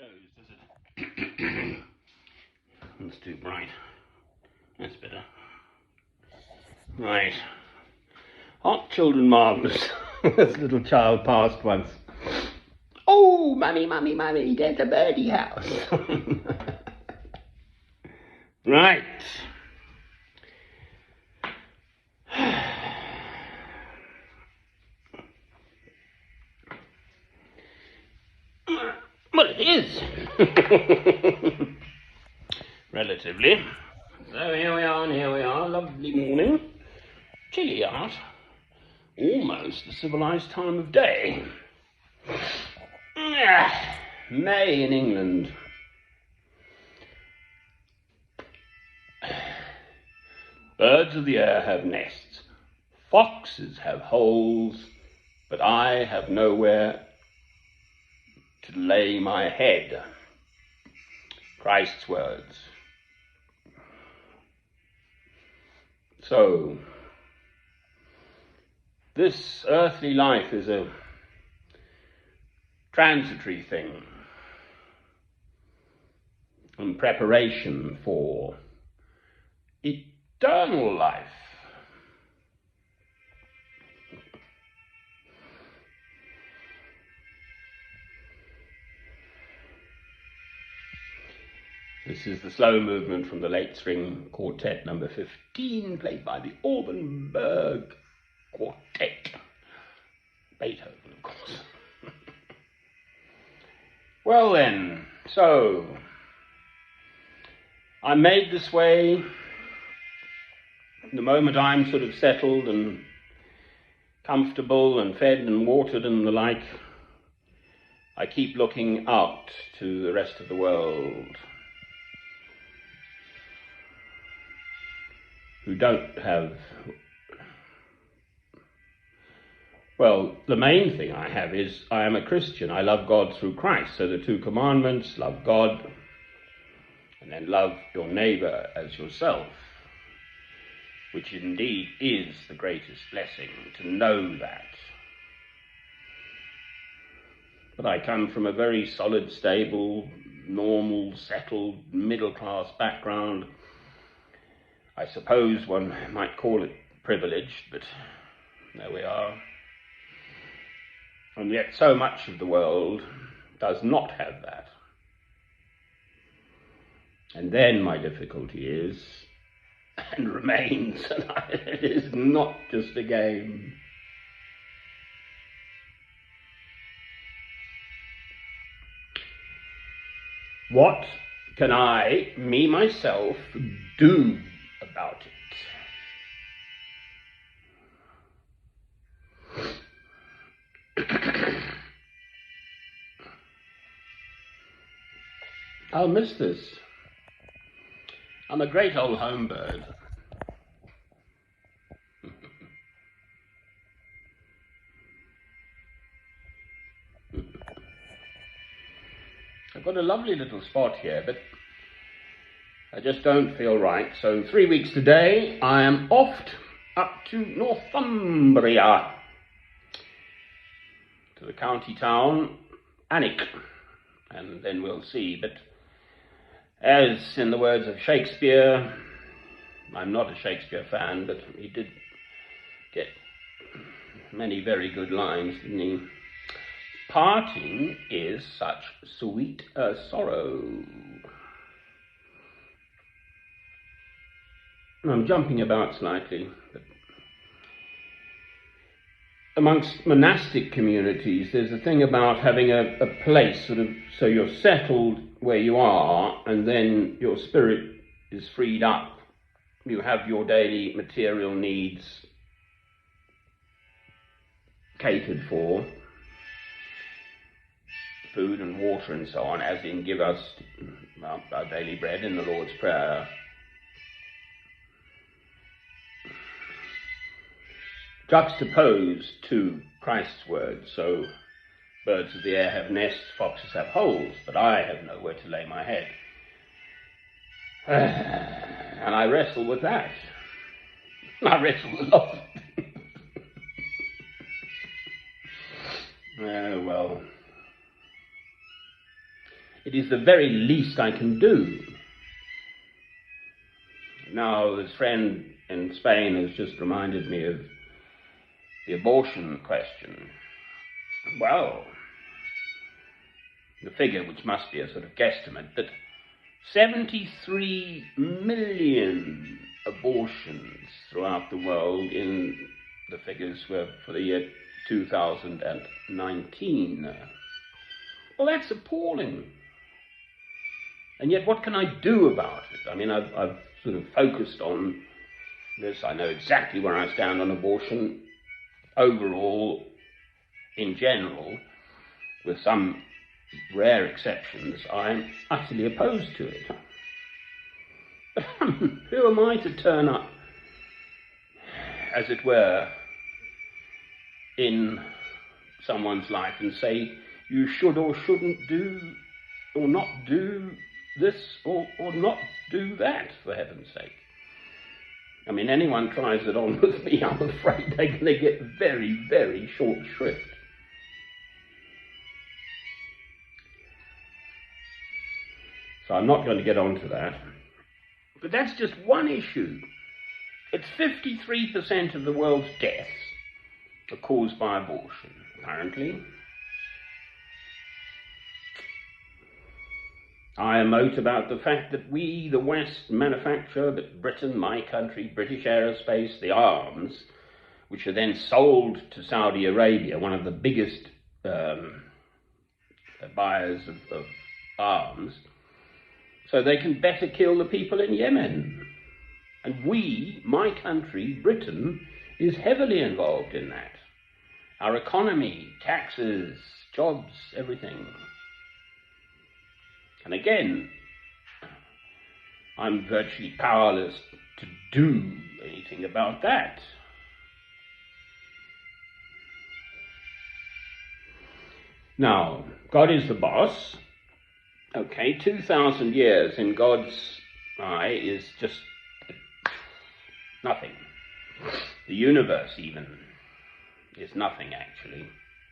shows, does it? It's too bright. That's better. Right. Aren't children marvellous? This little child passed once. Oh, mummy, mummy, mummy, there's a birdie house. Right. Well, it is. Relatively. So here we are, lovely morning. Chilly out. Almost the civilised time of day. May in England. Birds of the air have nests. Foxes have holes. But I have nowhere to lay my head. Christ's words. So, this earthly life is a transitory thing and preparation for eternal life. This is the slow movement from the Late String Quartet number 15, played by the Aubenberg Quartet. Beethoven, of course. Well then, so I'm made this way. The moment I'm sort of settled and comfortable and fed and watered and the like, I keep looking out to the rest of the world who don't have, well, the main thing I have is I am a Christian. I love God through Christ. So the two commandments, love God and then love your neighbour as yourself, which indeed is the greatest blessing, to know that. But I come from a very solid, stable, normal, settled, middle-class background. I suppose one might call it privileged, but there we are. And yet so much of the world does not have that. And then my difficulty is, and remains, it is not just a game. What can I, me, myself, do about it? I'll miss this. I'm a great old home bird. I've got a lovely little spot here, but I just don't feel right. So 3 weeks today, I am off up to Northumbria, to the county town, Alnwick, and then we'll see. But as in the words of Shakespeare, I'm not a Shakespeare fan, but he did get many very good lines, didn't he? Parting is such sweet a sorrow. I'm jumping about slightly, but amongst monastic communities, there's a thing about having a place sort of, so you're settled where you are, and then your spirit is freed up. You have your daily material needs catered for, food and water and so on, as in give us our daily bread in the Lord's Prayer. Juxtaposed to Christ's words, so birds of the air have nests, foxes have holes, but I have nowhere to lay my head. And I wrestle with that. I wrestle a lot. Well, It is the very least I can do. Now, this friend in Spain has just reminded me of the abortion question. Well, the figure, which must be a sort of guesstimate, that 73 million abortions throughout the world in the figures were for the year 2019. Well, that's appalling. And yet, what can I do about it? I mean, I've sort of focused on this. I know exactly where I stand on abortion. Overall, in general, with some rare exceptions, I'm utterly opposed to it. But who am I to turn up, as it were, in someone's life and say, you should or shouldn't do, or not do this, or not do that, for heaven's sake? I mean, anyone tries it on with me, I'm afraid they're going to get very, very short shrift. So I'm not going to get onto that. But that's just one issue. It's 53% of the world's deaths are caused by abortion, apparently. I emote about the fact that we, the West, manufacture, that Britain, my country, British Aerospace, the arms, which are then sold to Saudi Arabia, one of the biggest buyers of arms, so they can better kill the people in Yemen. And we, my country, Britain, is heavily involved in that. Our economy, taxes, jobs, everything. And again, I'm virtually powerless to do anything about that. Now, God is the boss. Okay, 2,000 years in God's eye is just nothing. The universe even is nothing, actually,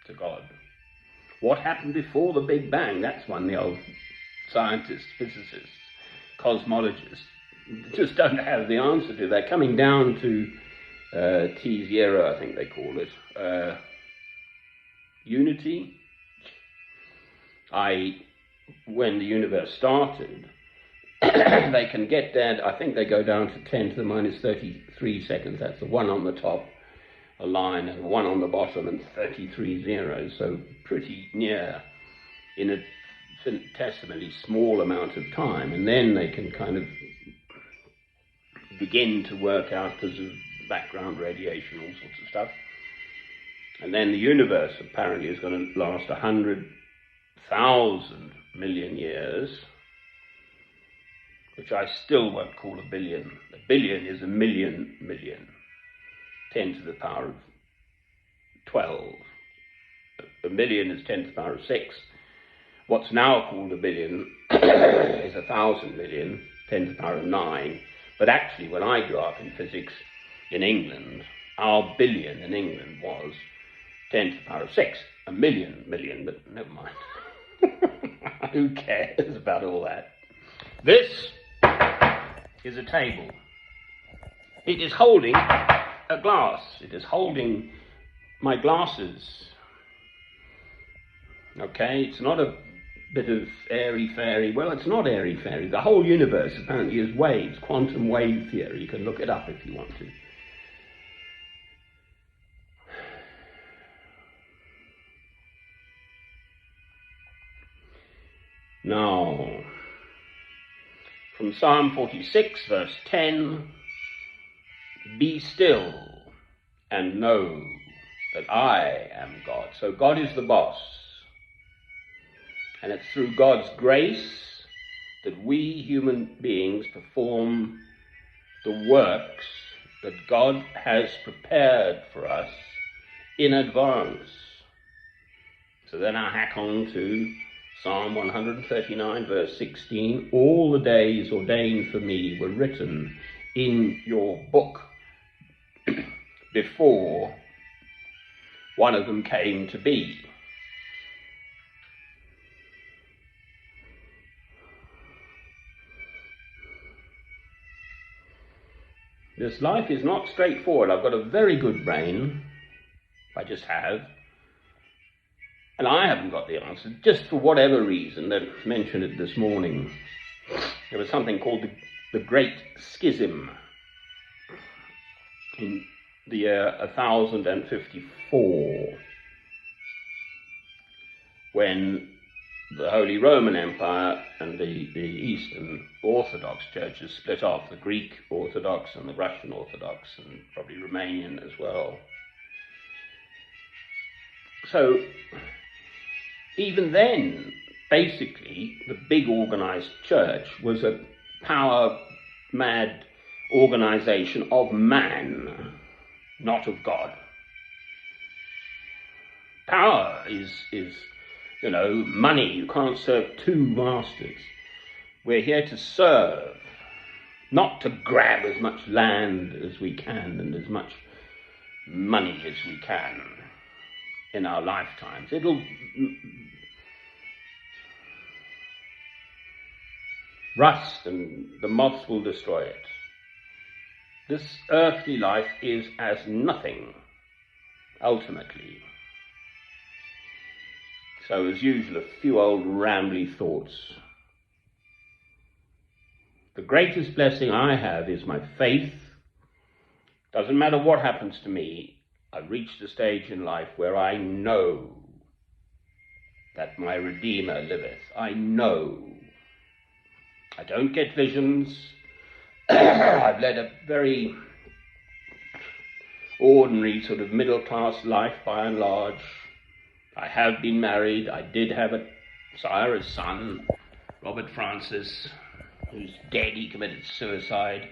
to God. What happened before the Big Bang? That's one the old scientists, physicists, cosmologists just don't have the answer to. They're coming down to T0, I think they call it, unity. When the universe started, they can get down, I think they go down to 10 to the minus 33 seconds. That's the one on the top, a line, and one on the bottom, and 33 zeros. So pretty near in a infinitesimally small amount of time. And then they can kind of begin to work out, because of background radiation, all sorts of stuff. And then the universe apparently is going to last 100,000 million years, which I still won't call a billion. A billion is a million, 10 to the power of 12. A million is 10 to the power of 6. What's now called a billion is 1,000 million, 10 to the power of 9. But actually, when I grew up in physics in England, our billion in England was 10 to the power of 6. A million, but never mind. Who cares about all that? This is a table. It is holding a glass. It is holding my glasses. Okay, it's not a bit of airy-fairy. Well, it's not airy-fairy. The whole universe apparently is waves, quantum wave theory. You can look it up if you want to. Now, from Psalm 46, verse 10, be still and know that I am God. So God is the boss. And it's through God's grace that we human beings perform the works that God has prepared for us in advance. So then I hack on to Psalm 139, verse 16. All the days ordained for me were written in your book before one of them came to be. This life is not straightforward. I've got a very good brain, I just have, and I haven't got the answer, just for whatever reason. They mentioned it this morning. There was something called the Great Schism in the year 1054, when the Holy Roman Empire and the Eastern Orthodox churches split off, the Greek Orthodox and the Russian Orthodox, and probably Romanian as well. So even then, basically, the big organized church was a power-mad organization of man, not of God. Power is money. You can't serve two masters. We're here to serve, not to grab as much land as we can and as much money as we can in our lifetimes. It'll rust and the moths will destroy it. This earthly life is as nothing, ultimately. So, as usual, a few old rambly thoughts. The greatest blessing I have is my faith. Doesn't matter what happens to me, I've reached a stage in life where I know that my Redeemer liveth. I know. I don't get visions. I've led a very ordinary sort of middle-class life by and large. I have been married. I did have a sire, a son, Robert Francis, who's dead. He committed suicide,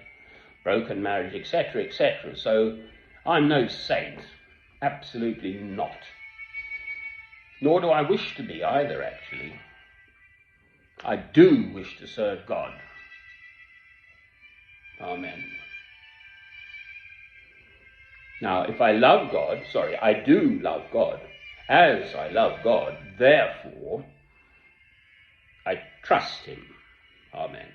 broken marriage, etc., etc. So I'm no saint. Absolutely not. Nor do I wish to be either, actually. I do wish to serve God. Amen. Now, if I love God, I do love God, as I love God, therefore, I trust him. Amen.